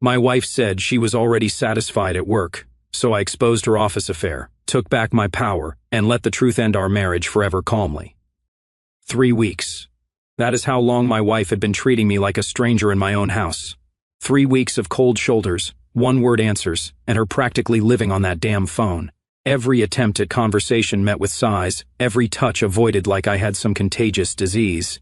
My wife said she was already satisfied at work, so I exposed her office affair, took back my power, and let the truth end our marriage forever calmly. 3 weeks. That is how long my wife had been treating me like a stranger in my own house. 3 weeks of cold shoulders, one-word answers, and her practically living on that damn phone. Every attempt at conversation met with sighs, every touch avoided like I had some contagious disease.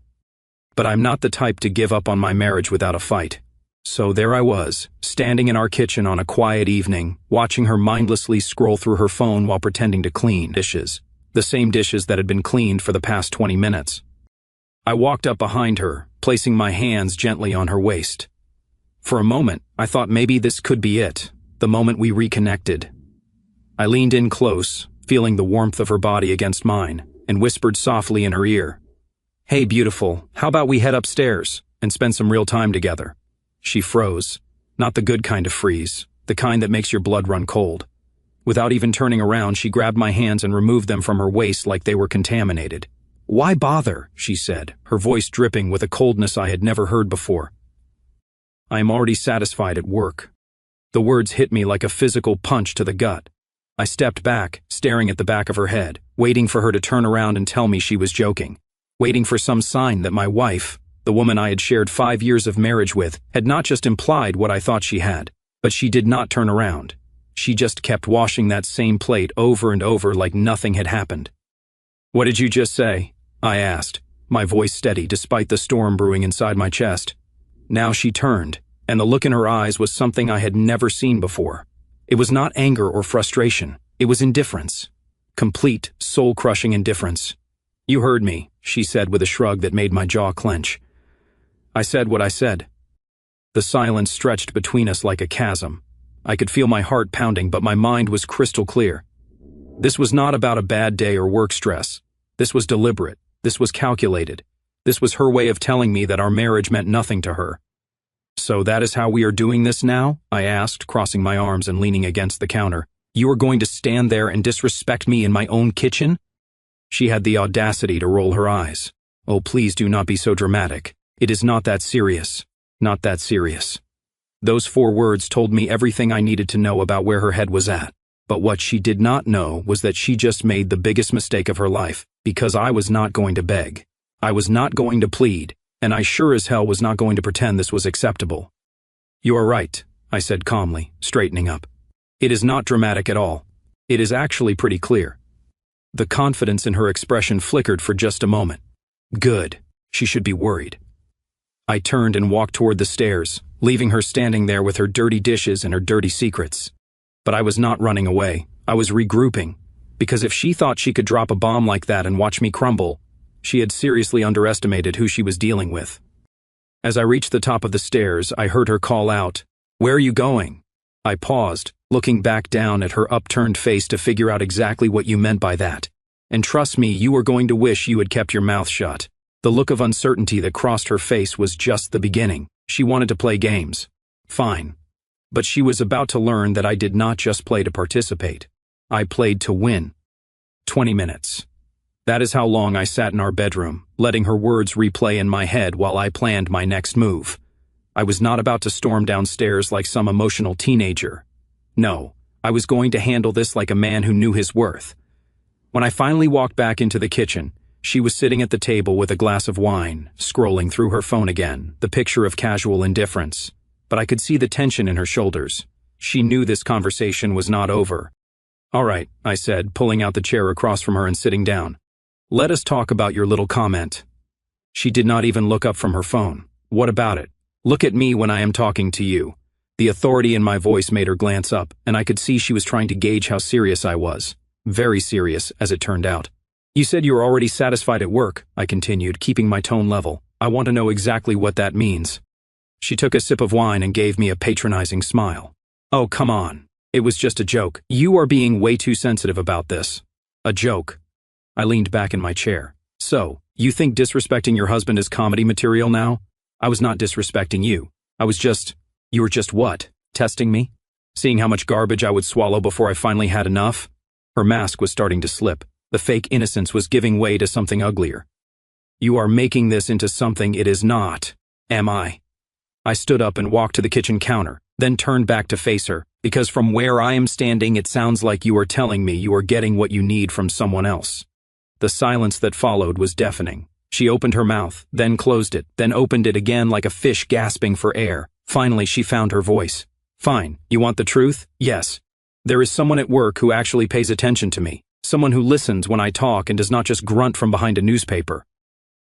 But I'm not the type to give up on my marriage without a fight. So there I was, standing in our kitchen on a quiet evening, watching her mindlessly scroll through her phone while pretending to clean dishes. The same dishes that had been cleaned for the past 20 minutes. I walked up behind her, placing my hands gently on her waist. For a moment, I thought maybe this could be it, the moment we reconnected. I leaned in close, feeling the warmth of her body against mine, and whispered softly in her ear, "Hey, beautiful, how about we head upstairs and spend some real time together?" She froze, not the good kind of freeze, the kind that makes your blood run cold. Without even turning around, she grabbed my hands and removed them from her waist like they were contaminated. "Why bother?" she said, her voice dripping with a coldness I had never heard before. "I am already satisfied at work." The words hit me like a physical punch to the gut. I stepped back, staring at the back of her head, waiting for her to turn around and tell me she was joking, waiting for some sign that my wife, the woman I had shared 5 years of marriage with, had not just implied what I thought she had, but she did not turn around. She just kept washing that same plate over and over like nothing had happened. "What did you just say?" I asked, my voice steady despite the storm brewing inside my chest. Now she turned, and the look in her eyes was something I had never seen before. It was not anger or frustration, it was indifference. Complete, soul-crushing indifference. "You heard me," she said with a shrug that made my jaw clench. I said what I said. The silence stretched between us like a chasm. I could feel my heart pounding, but my mind was crystal clear. This was not about a bad day or work stress. This was deliberate. This was calculated. This was her way of telling me that our marriage meant nothing to her. "So that is how we are doing this now?" I asked, crossing my arms and leaning against the counter. "You are going to stand there and disrespect me in my own kitchen?" She had the audacity to roll her eyes. "Oh, please do not be so dramatic. It is not that serious. Not that serious." Those 4 words told me everything I needed to know about where her head was at. But what she did not know was that she just made the biggest mistake of her life, because I was not going to beg. I was not going to plead, and I sure as hell was not going to pretend this was acceptable. "You are right," I said calmly, straightening up. "It is not dramatic at all. It is actually pretty clear." The confidence in her expression flickered for just a moment. Good. She should be worried. I turned and walked toward the stairs, leaving her standing there with her dirty dishes and her dirty secrets. But I was not running away. I was regrouping, because if she thought she could drop a bomb like that and watch me crumble, she had seriously underestimated who she was dealing with. As I reached the top of the stairs, I heard her call out, "Where are you going?" I paused, looking back down at her upturned face to figure out exactly what you meant by that. And trust me, you were going to wish you had kept your mouth shut. The look of uncertainty that crossed her face was just the beginning. She wanted to play games. Fine. But she was about to learn that I did not just play to participate. I played to win. 20 minutes. That is how long I sat in our bedroom, letting her words replay in my head while I planned my next move. I was not about to storm downstairs like some emotional teenager. No, I was going to handle this like a man who knew his worth. When I finally walked back into the kitchen, she was sitting at the table with a glass of wine, scrolling through her phone again, the picture of casual indifference. But I could see the tension in her shoulders. She knew this conversation was not over. "All right," I said, pulling out the chair across from her and sitting down. "Let us talk about your little comment." She did not even look up from her phone. "What about it? Look at me when I am talking to you." The authority in my voice made her glance up, and I could see she was trying to gauge how serious I was. Very serious, as it turned out. "You said you were already satisfied at work," I continued, keeping my tone level. "I want to know exactly what that means." She took a sip of wine and gave me a patronizing smile. "Oh, come on. It was just a joke. You are being way too sensitive about this." "A joke?" I leaned back in my chair. "So, you think disrespecting your husband is comedy material now?" "I was not disrespecting you. You were just what? Testing me? Seeing how much garbage I would swallow before I finally had enough?" Her mask was starting to slip. The fake innocence was giving way to something uglier. "You are making this into something it is not, am I?" I stood up and walked to the kitchen counter, then turned back to face her, because from where I am standing it sounds like you are telling me you are getting what you need from someone else. The silence that followed was deafening. She opened her mouth, then closed it, then opened it again like a fish gasping for air. Finally she found her voice. Fine, you want the truth? Yes. There is someone at work who actually pays attention to me. Someone who listens when I talk and does not just grunt from behind a newspaper.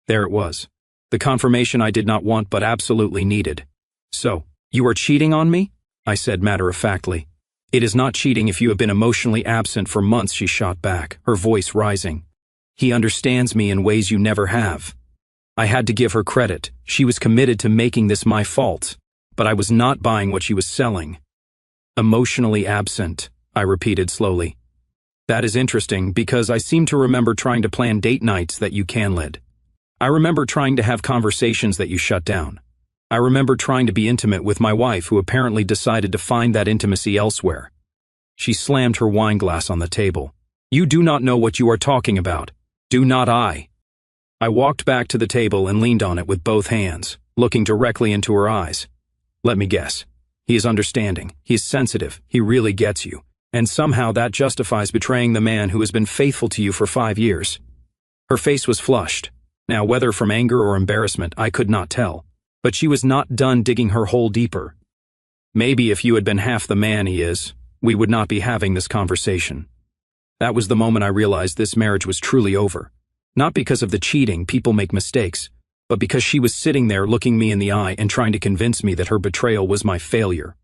There it was. The confirmation I did not want but absolutely needed. So, you are cheating on me? I said matter-of-factly. It is not cheating if you have been emotionally absent for months, she shot back, her voice rising. He understands me in ways you never have. I had to give her credit. She was committed to making this my fault, but I was not buying what she was selling. Emotionally absent, I repeated slowly. That is interesting because I seem to remember trying to plan date nights that you canceled. I remember trying to have conversations that you shut down. I remember trying to be intimate with my wife who apparently decided to find that intimacy elsewhere. She slammed her wine glass on the table. You do not know what you are talking about. Do not I. I walked back to the table and leaned on it with both hands, looking directly into her eyes. Let me guess. He is understanding. He is sensitive. He really gets you. And somehow that justifies betraying the man who has been faithful to you for 5 years. Her face was flushed. Now, whether from anger or embarrassment, I could not tell. But she was not done digging her hole deeper. Maybe if you had been half the man he is, we would not be having this conversation. That was the moment I realized this marriage was truly over. Not because of the cheating, people make mistakes, but because she was sitting there looking me in the eye and trying to convince me that her betrayal was my failure.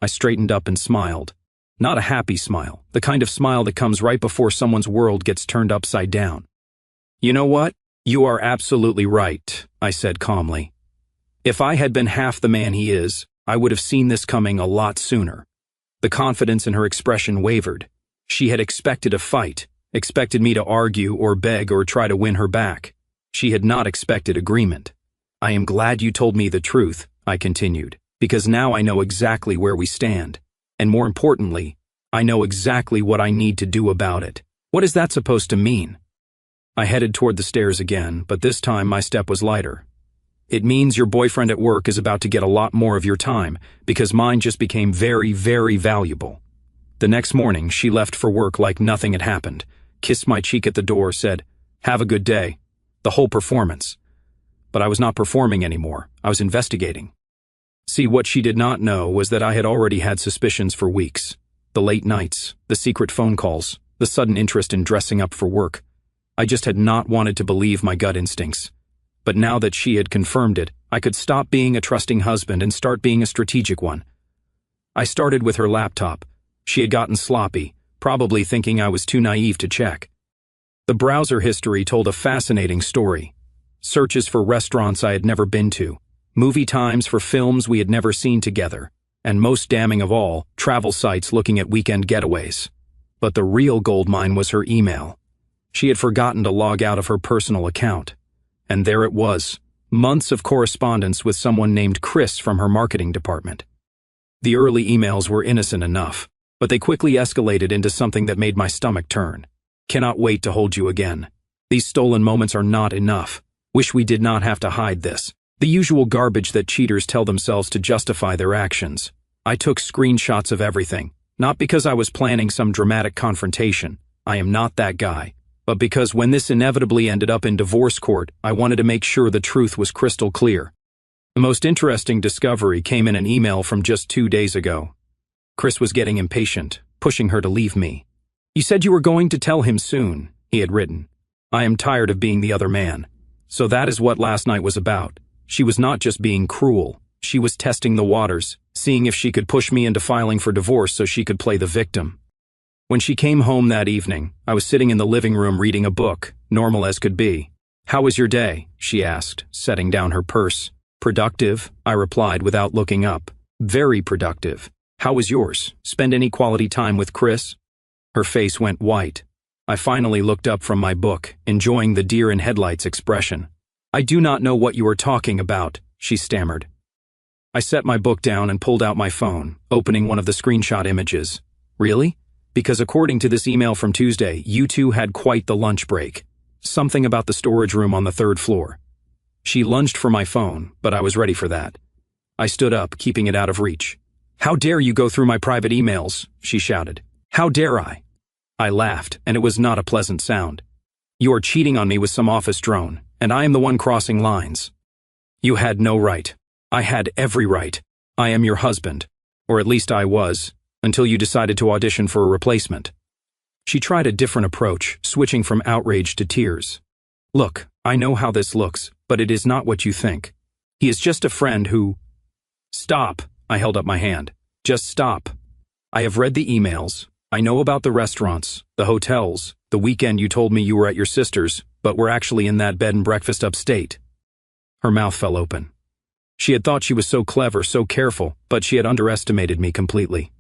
I straightened up and smiled. Not a happy smile, the kind of smile that comes right before someone's world gets turned upside down. You know what? You are absolutely right, I said calmly. If I had been half the man he is, I would have seen this coming a lot sooner. The confidence in her expression wavered. She had expected a fight, expected me to argue or beg or try to win her back. She had not expected agreement. I am glad you told me the truth, I continued, because now I know exactly where we stand. And more importantly, I know exactly what I need to do about it. What is that supposed to mean? I headed toward the stairs again, but this time my step was lighter. It means your boyfriend at work is about to get a lot more of your time, because mine just became very, very valuable. The next morning, she left for work like nothing had happened, kissed my cheek at the door, said, "Have a good day." The whole performance. But I was not performing anymore. I was investigating. See, what she did not know was that I had already had suspicions for weeks. The late nights, the secret phone calls, the sudden interest in dressing up for work. I just had not wanted to believe my gut instincts. But now that she had confirmed it, I could stop being a trusting husband and start being a strategic one. I started with her laptop. She had gotten sloppy, probably thinking I was too naive to check. The browser history told a fascinating story. Searches for restaurants I had never been to, movie times for films we had never seen together, and most damning of all, travel sites looking at weekend getaways. But the real goldmine was her email. She had forgotten to log out of her personal account. And there it was, months of correspondence with someone named Chris from her marketing department. The early emails were innocent enough, but they quickly escalated into something that made my stomach turn. Cannot wait to hold you again. These stolen moments are not enough. Wish we did not have to hide this. The usual garbage that cheaters tell themselves to justify their actions. I took screenshots of everything, not because I was planning some dramatic confrontation. I am not that guy. But because when this inevitably ended up in divorce court, I wanted to make sure the truth was crystal clear. The most interesting discovery came in an email from just 2 days ago. Chris was getting impatient, pushing her to leave me. "You said you were going to tell him soon," he had written. "I am tired of being the other man." So that is what last night was about. She was not just being cruel. She was testing the waters, seeing if she could push me into filing for divorce so she could play the victim. When she came home that evening, I was sitting in the living room reading a book, normal as could be. "How was your day?" she asked, setting down her purse. "Productive," I replied without looking up. "Very productive. How was yours? Spend any quality time with Chris?" Her face went white. I finally looked up from my book, enjoying the deer in headlights expression. "I do not know what you are talking about," she stammered. I set my book down and pulled out my phone, opening one of the screenshot images. "Really? Because according to this email from Tuesday, you two had quite the lunch break. Something about the storage room on the 3rd floor." She lunged for my phone, but I was ready for that. I stood up, keeping it out of reach. "How dare you go through my private emails?" she shouted. "How dare I?" I laughed, and it was not a pleasant sound. "You are cheating on me with some office drone, and I am the one crossing lines." "You had no right." "I had every right. I am your husband. Or at least I was, until you decided to audition for a replacement." She tried a different approach, switching from outrage to tears. "Look, I know how this looks, but it is not what you think. He is just a friend who—" "Stop," I held up my hand. "Just stop. I have read the emails. I know about the restaurants, the hotels, the weekend you told me you were at your sister's, but were actually in that bed and breakfast upstate." Her mouth fell open. She had thought she was so clever, so careful, but she had underestimated me completely.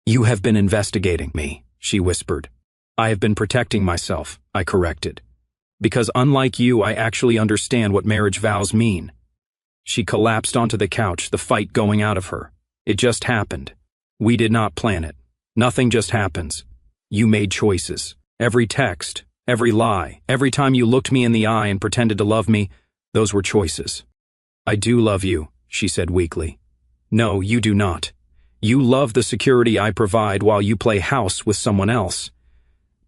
"You have been investigating me," she whispered. "I have been protecting myself," I corrected. "Because unlike you, I actually understand what marriage vows mean." She collapsed onto the couch, the fight going out of her. "It just happened. We did not plan it. Nothing just happens. You made choices. Every text, every lie, every time you looked me in the eye and pretended to love me, those were choices." "I do love you," she said weakly. "No, you do not. You love the security I provide while you play house with someone else.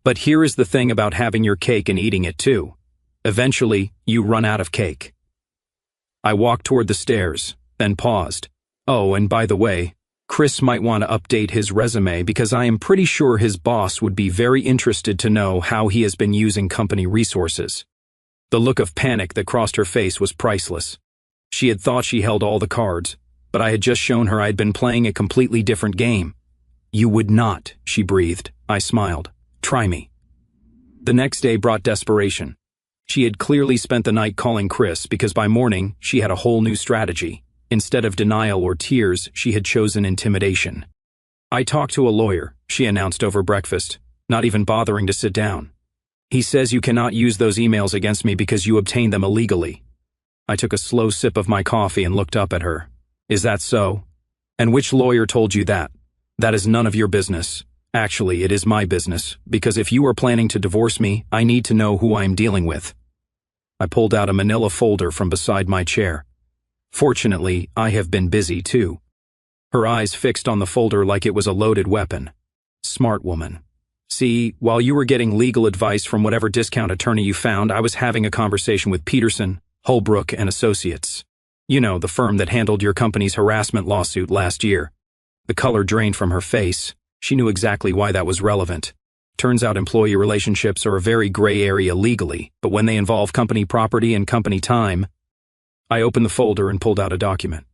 But here is the thing about having your cake and eating it too. Eventually, you run out of cake." I walked toward the stairs, then paused. "Oh, and by the way, Chris might want to update his resume because I am pretty sure his boss would be very interested to know how he has been using company resources." The look of panic that crossed her face was priceless. She had thought she held all the cards, but I had just shown her I had been playing a completely different game. "You would not," she breathed. I smiled. "Try me." The next day brought desperation. She had clearly spent the night calling Chris because by morning she had a whole new strategy. Instead of denial or tears, she had chosen intimidation. "I talked to a lawyer," she announced over breakfast, not even bothering to sit down. "He says you cannot use those emails against me because you obtained them illegally." I took a slow sip of my coffee and looked up at her. "Is that so? And which lawyer told you that? That is none of your business. Actually, it is my business, because if you are planning to divorce me, I need to know who I am dealing with." I pulled out a manila folder from beside my chair. "Fortunately, I have been busy too." Her eyes fixed on the folder like it was a loaded weapon. "Smart woman. See, while you were getting legal advice from whatever discount attorney you found, I was having a conversation with Peterson, Holbrook and Associates. You know, the firm that handled your company's harassment lawsuit last year." The color drained from her face. She knew exactly why that was relevant. Turns out employee relationships are a very gray area legally, but when they involve company property and company time— I opened the folder and pulled out a document.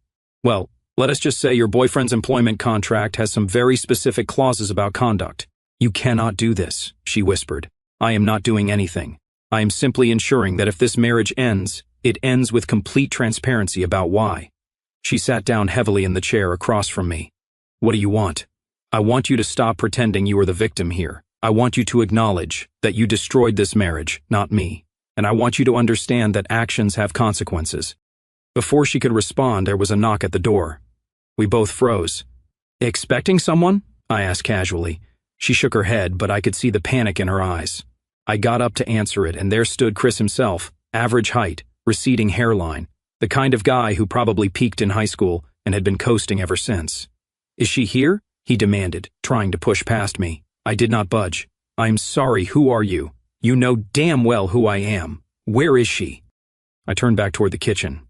"Well, let us just say your boyfriend's employment contract has some very specific clauses about conduct. You cannot do this," she whispered. "I am not doing anything. I am simply ensuring that if this marriage ends, it ends with complete transparency about why." She sat down heavily in the chair across from me. "What do you want?" "I want you to stop pretending you are the victim here. I want you to acknowledge that you destroyed this marriage, not me. And I want you to understand that actions have consequences." Before she could respond, there was a knock at the door. We both froze. "Expecting someone?" I asked casually. She shook her head, but I could see the panic in her eyes. I got up to answer it, and there stood Chris himself, average height, receding hairline, the kind of guy who probably peaked in high school and had been coasting ever since. "Is she here?" he demanded, trying to push past me. I did not budge. "I'm sorry, who are you? You know damn well who I am. Where is she?" I turned back toward the kitchen.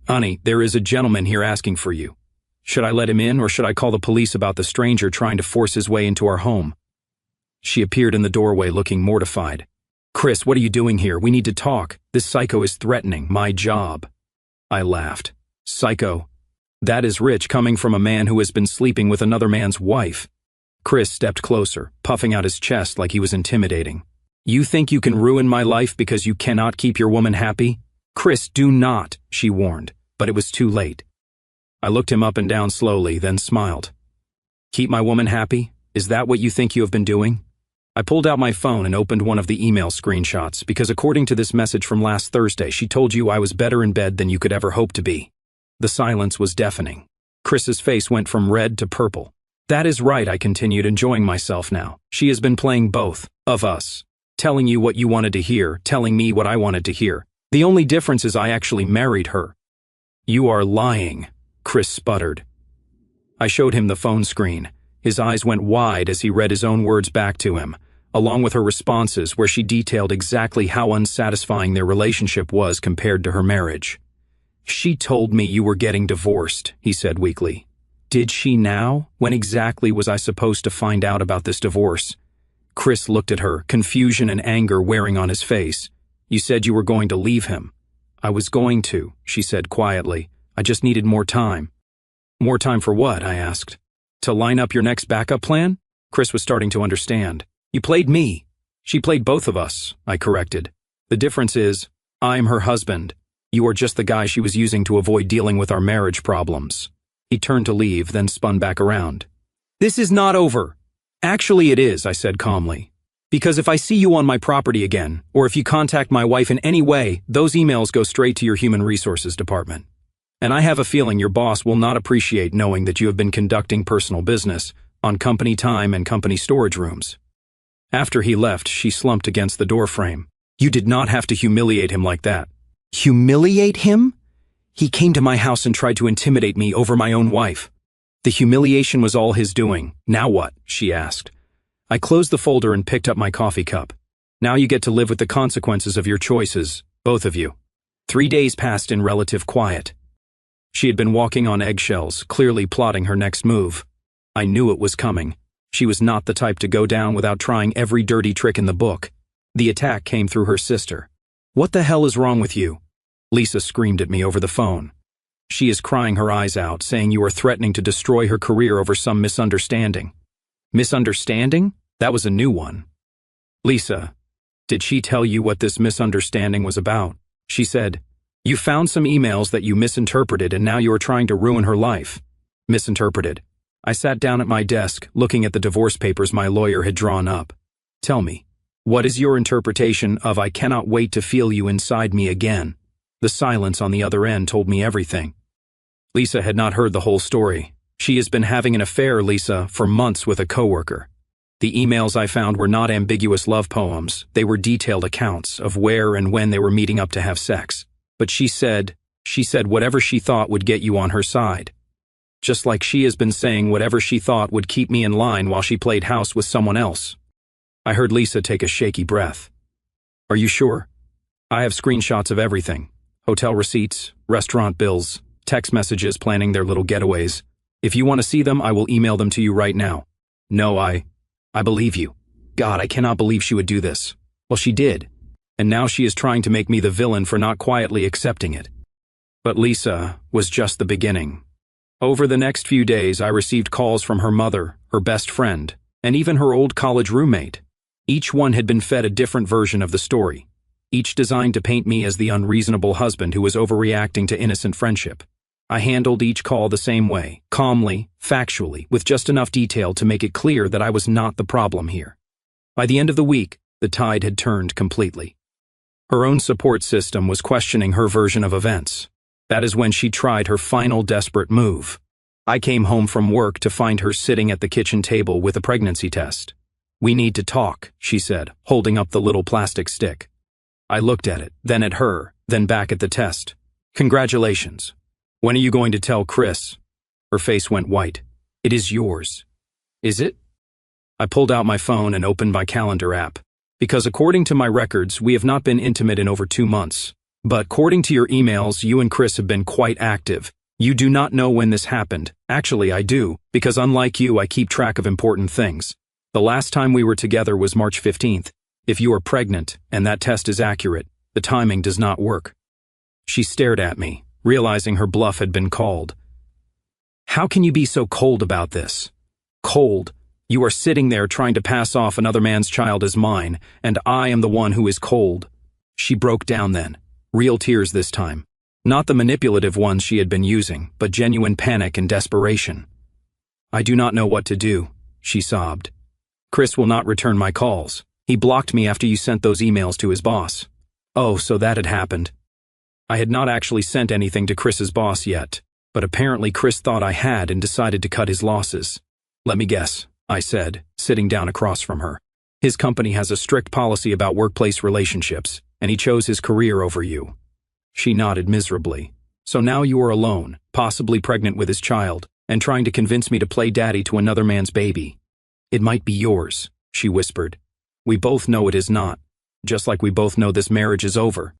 "Honey, there is a gentleman here asking for you. Should I let him in, or should I call the police about the stranger trying to force his way into our home?" She appeared in the doorway looking mortified. "Chris, what are you doing here? We need to talk. This psycho is threatening my job." I laughed. "Psycho? That is rich coming from a man who has been sleeping with another man's wife." Chris stepped closer, puffing out his chest like he was intimidating. "You think you can ruin my life because you cannot keep your woman happy?" "Chris, do not," she warned, but it was too late. I looked him up and down slowly, then smiled. "Keep my woman happy? Is that what you think you have been doing?" I pulled out my phone and opened one of the email screenshots because according to this message from last Thursday, she told you I was better in bed than you could ever hope to be. The silence was deafening. Chris's face went from red to purple. "That is right," I continued, enjoying myself now. "She has been playing both of us. Telling you what you wanted to hear, telling me what I wanted to hear. The only difference is I actually married her." "You are lying," Chris sputtered. I showed him the phone screen. His eyes went wide as he read his own words back to him, along with her responses where she detailed exactly how unsatisfying their relationship was compared to her marriage. "She told me you were getting divorced," he said weakly. "Did she now? When exactly was I supposed to find out about this divorce?" Chris looked at her, confusion and anger wearing on his face. "You said you were going to leave him." "I was going to," she said quietly. "I just needed more time." "More time for what?" I asked. "To line up your next backup plan?" Chris was starting to understand. "You played me." "She played both of us," I corrected. "The difference is, I'm her husband. You are just the guy she was using to avoid dealing with our marriage problems." He turned to leave, then spun back around. "This is not over." "Actually it is," I said calmly. "Because if I see you on my property again, or if you contact my wife in any way, those emails go straight to your human resources department. And I have a feeling your boss will not appreciate knowing that you have been conducting personal business on company time and company storage rooms." After he left, she slumped against the doorframe. "You did not have to humiliate him like that." "Humiliate him? He came to my house and tried to intimidate me over my own wife." "The humiliation was all his doing. Now what?" she asked. I closed the folder and picked up my coffee cup. "Now you get to live with the consequences of your choices, both of you." 3 days passed in relative quiet. She had been walking on eggshells, clearly plotting her next move. I knew it was coming. She was not the type to go down without trying every dirty trick in the book. The attack came through her sister. "What the hell is wrong with you?" Lisa screamed at me over the phone. "She is crying her eyes out, saying you are threatening to destroy her career over some misunderstanding." "Misunderstanding? That was a new one." "Lisa, did she tell you what this misunderstanding was about?" She said, "You found some emails that you misinterpreted and now you are trying to ruin her life." Misinterpreted. I sat down at my desk, looking at the divorce papers my lawyer had drawn up. "Tell me, what is your interpretation of 'I cannot wait to feel you inside me again'?" The silence on the other end told me everything. Lisa had not heard the whole story. She has been having an affair, Lisa, for months with a coworker. The emails I found were not ambiguous love poems. They were detailed accounts of where and when they were meeting up to have sex. But she said whatever she thought would get you on her side. Just like she has been saying whatever she thought would keep me in line while she played house with someone else. I heard Lisa take a shaky breath. "Are you sure?" "I have screenshots of everything. Hotel receipts, restaurant bills, text messages planning their little getaways. If you want to see them, I will email them to you right now." "No, I believe you. God, I cannot believe she would do this." "Well, she did. And now she is trying to make me the villain for not quietly accepting it." But Lisa was just the beginning. Over the next few days, I received calls from her mother, her best friend, and even her old college roommate. Each one had been fed a different version of the story, each designed to paint me as the unreasonable husband who was overreacting to innocent friendship. I handled each call the same way, calmly, factually, with just enough detail to make it clear that I was not the problem here. By the end of the week, the tide had turned completely. Her own support system was questioning her version of events. That is when she tried her final desperate move. I came home from work to find her sitting at the kitchen table with a pregnancy test. "We need to talk," she said, holding up the little plastic stick. I looked at it, then at her, then back at the test. "Congratulations. When are you going to tell Chris?" Her face went white. "It is yours." "Is it?" I pulled out my phone and opened my calendar app. "Because according to my records, we have not been intimate in over 2 months. But according to your emails, you and Chris have been quite active. You do not know when this happened. Actually, I do, because unlike you, I keep track of important things. The last time we were together was March 15th. If you are pregnant, and that test is accurate, the timing does not work." She stared at me, realizing her bluff had been called. "How can you be so cold about this?" "Cold? You are sitting there trying to pass off another man's child as mine, and I am the one who is cold." She broke down then. Real tears this time. Not the manipulative ones she had been using, but genuine panic and desperation. "I do not know what to do," she sobbed. "Chris will not return my calls. He blocked me after you sent those emails to his boss." Oh, so that had happened. I had not actually sent anything to Chris's boss yet, but apparently Chris thought I had and decided to cut his losses. "Let me guess," I said, sitting down across from her. "His company has a strict policy about workplace relationships, and he chose his career over you." She nodded miserably. "So now you are alone, possibly pregnant with his child, and trying to convince me to play daddy to another man's baby. It might be yours, she whispered. We both know it is not, just like we both know this marriage is over.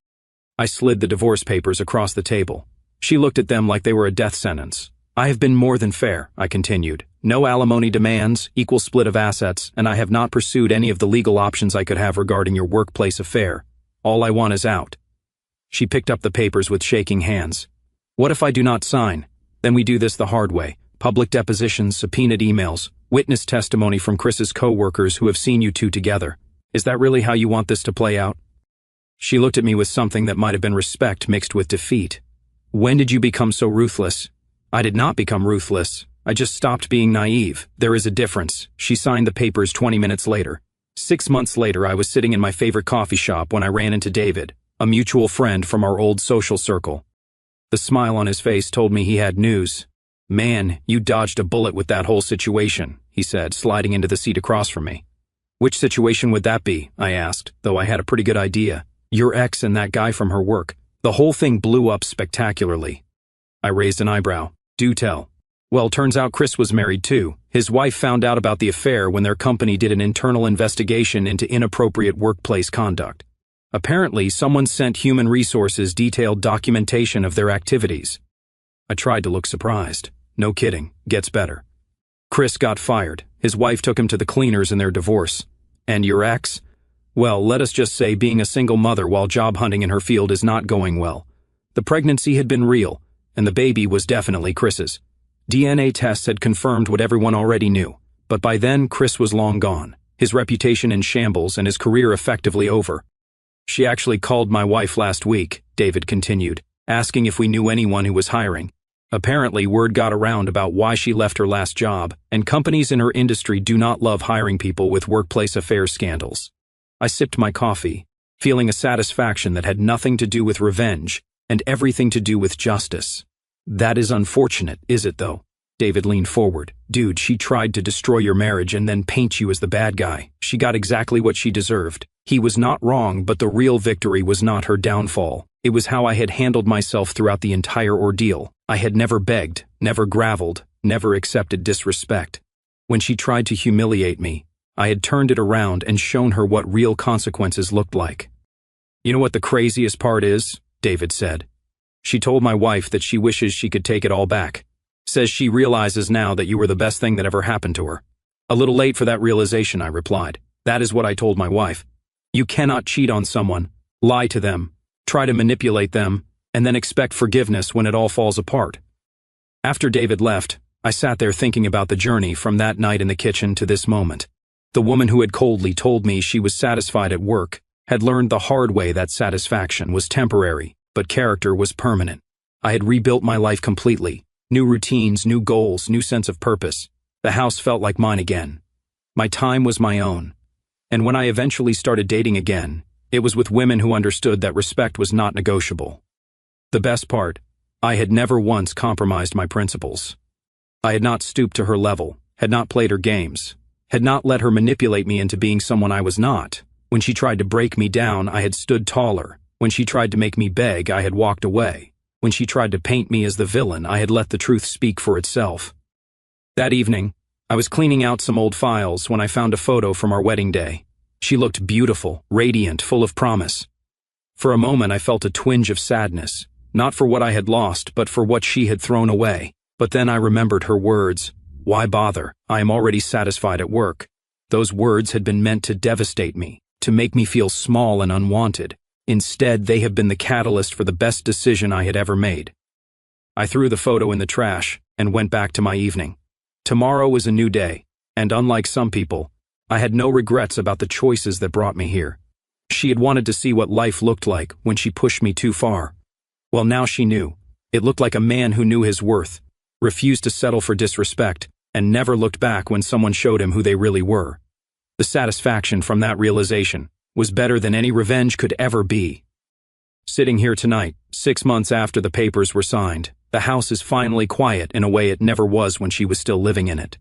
I slid the divorce papers across the table. She looked at them like they were a death sentence. I have been more than fair, I continued. No alimony demands, equal split of assets, and I have not pursued any of the legal options I could have regarding your workplace affair. All I want is out. She picked up the papers with shaking hands. What if I do not sign? Then we do this the hard way. Public depositions, subpoenaed emails, witness testimony from Chris's co-workers who have seen you two together. Is that really how you want this to play out? She looked at me with something that might have been respect mixed with defeat. When did you become so ruthless? I did not become ruthless. I just stopped being naive. There is a difference. She signed the papers 20 minutes later. 6 months later, I was sitting in my favorite coffee shop when I ran into David, a mutual friend from our old social circle. The smile on his face told me he had news. Man, you dodged a bullet with that whole situation, he said, sliding into the seat across from me. Which situation would that be? I asked, though I had a pretty good idea. Your ex and that guy from her work. The whole thing blew up spectacularly. I raised an eyebrow. Do tell. Well, turns out Chris was married too. His wife found out about the affair when their company did an internal investigation into inappropriate workplace conduct. Apparently, someone sent human resources detailed documentation of their activities. I tried to look surprised. No kidding. Gets better. Chris got fired. His wife took him to the cleaners in their divorce. And your ex? Well, let us just say being a single mother while job hunting in her field is not going well. The pregnancy had been real, and the baby was definitely Chris's. DNA tests had confirmed what everyone already knew, but by then Chris was long gone, his reputation in shambles and his career effectively over. She actually called my wife last week, David continued, asking if we knew anyone who was hiring. Apparently, word got around about why she left her last job, and companies in her industry do not love hiring people with workplace affairs scandals. I sipped my coffee, feeling a satisfaction that had nothing to do with revenge and everything to do with justice. That is unfortunate, is it though? David leaned forward. Dude, she tried to destroy your marriage and then paint you as the bad guy. She got exactly what she deserved. He was not wrong, but the real victory was not her downfall. It was how I had handled myself throughout the entire ordeal. I had never begged, never gravelled, never accepted disrespect. When she tried to humiliate me, I had turned it around and shown her what real consequences looked like. You know what the craziest part is? David said. She told my wife that she wishes she could take it all back. Says she realizes now that you were the best thing that ever happened to her. A little late for that realization, I replied. That is what I told my wife. You cannot cheat on someone, lie to them, try to manipulate them, and then expect forgiveness when it all falls apart. After David left, I sat there thinking about the journey from that night in the kitchen to this moment. The woman who had coldly told me she was satisfied at work had learned the hard way that satisfaction was temporary, but character was permanent. I had rebuilt my life completely. New routines, new goals, new sense of purpose. The house felt like mine again. My time was my own. And when I eventually started dating again, it was with women who understood that respect was not negotiable. The best part, I had never once compromised my principles. I had not stooped to her level, had not played her games, had not let her manipulate me into being someone I was not. When she tried to break me down, I had stood taller. When she tried to make me beg, I had walked away. When she tried to paint me as the villain, I had let the truth speak for itself. That evening, I was cleaning out some old files when I found a photo from our wedding day. She looked beautiful, radiant, full of promise. For a moment, I felt a twinge of sadness, not for what I had lost, but for what she had thrown away. But then I remembered her words. Why bother? I am already satisfied at work. Those words had been meant to devastate me, to make me feel small and unwanted. Instead, they have been the catalyst for the best decision I had ever made. I threw the photo in the trash and went back to my evening. Tomorrow was a new day, and unlike some people, I had no regrets about the choices that brought me here. She had wanted to see what life looked like when she pushed me too far. Well, now she knew. It looked like a man who knew his worth, refused to settle for disrespect, and never looked back when someone showed him who they really were. The satisfaction from that realization was better than any revenge could ever be. Sitting here tonight, 6 months after the papers were signed, the house is finally quiet in a way it never was when she was still living in it.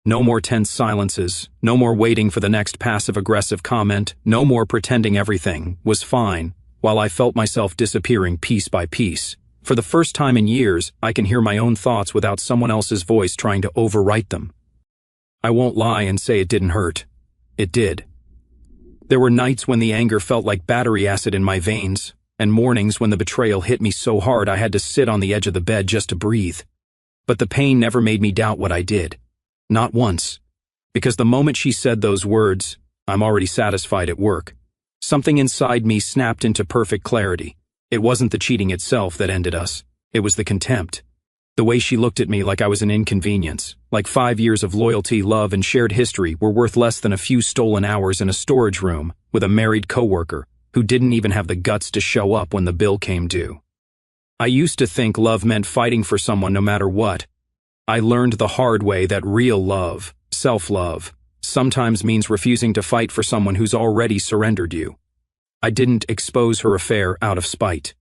No more tense silences, no more waiting for the next passive-aggressive comment, no more pretending everything was fine while I felt myself disappearing piece by piece. For the first time in years, I can hear my own thoughts without someone else's voice trying to overwrite them. I won't lie and say it didn't hurt. It did. There were nights when the anger felt like battery acid in my veins, and mornings when the betrayal hit me so hard I had to sit on the edge of the bed just to breathe. But the pain never made me doubt what I did. Not once. Because the moment she said those words, "I'm already satisfied at work," something inside me snapped into perfect clarity. It wasn't the cheating itself that ended us. It was the contempt. The way she looked at me like I was an inconvenience, like 5 years of loyalty, love, and shared history were worth less than a few stolen hours in a storage room with a married coworker who didn't even have the guts to show up when the bill came due. I used to think love meant fighting for someone no matter what. I learned the hard way that real love, self-love, sometimes means refusing to fight for someone who's already surrendered you. I didn't expose her affair out of spite.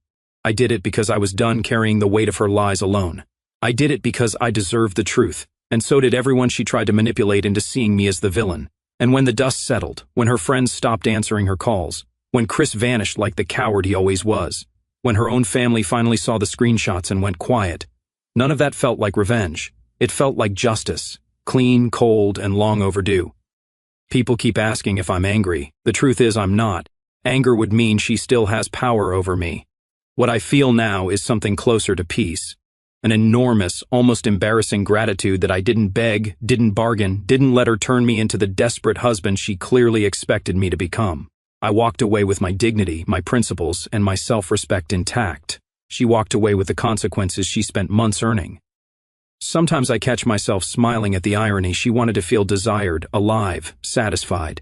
I did it because I was done carrying the weight of her lies alone. I did it because I deserved the truth, and so did everyone she tried to manipulate into seeing me as the villain. And when the dust settled, when her friends stopped answering her calls, when Chris vanished like the coward he always was, when her own family finally saw the screenshots and went quiet, none of that felt like revenge. It felt like justice, clean, cold, and long overdue. People keep asking if I'm angry. The truth is I'm not. Anger would mean she still has power over me. What I feel now is something closer to peace. An enormous, almost embarrassing gratitude that I didn't beg, didn't bargain, didn't let her turn me into the desperate husband she clearly expected me to become. I walked away with my dignity, my principles, and my self-respect intact. She walked away with the consequences she spent months earning. Sometimes I catch myself smiling at the irony. She wanted to feel desired, alive, satisfied.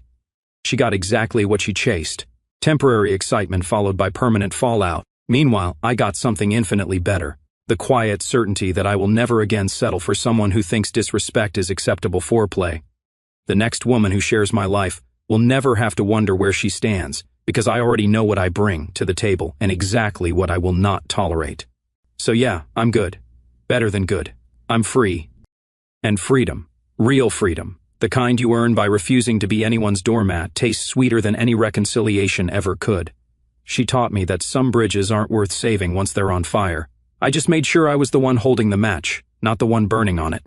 She got exactly what she chased. Temporary excitement followed by permanent fallout. Meanwhile, I got something infinitely better. The quiet certainty that I will never again settle for someone who thinks disrespect is acceptable foreplay. The next woman who shares my life will never have to wonder where she stands, because I already know what I bring to the table and exactly what I will not tolerate. So yeah, I'm good. Better than good. I'm free. And freedom. Real freedom. The kind you earn by refusing to be anyone's doormat tastes sweeter than any reconciliation ever could. She taught me that some bridges aren't worth saving once they're on fire. I just made sure I was the one holding the match, not the one burning on it.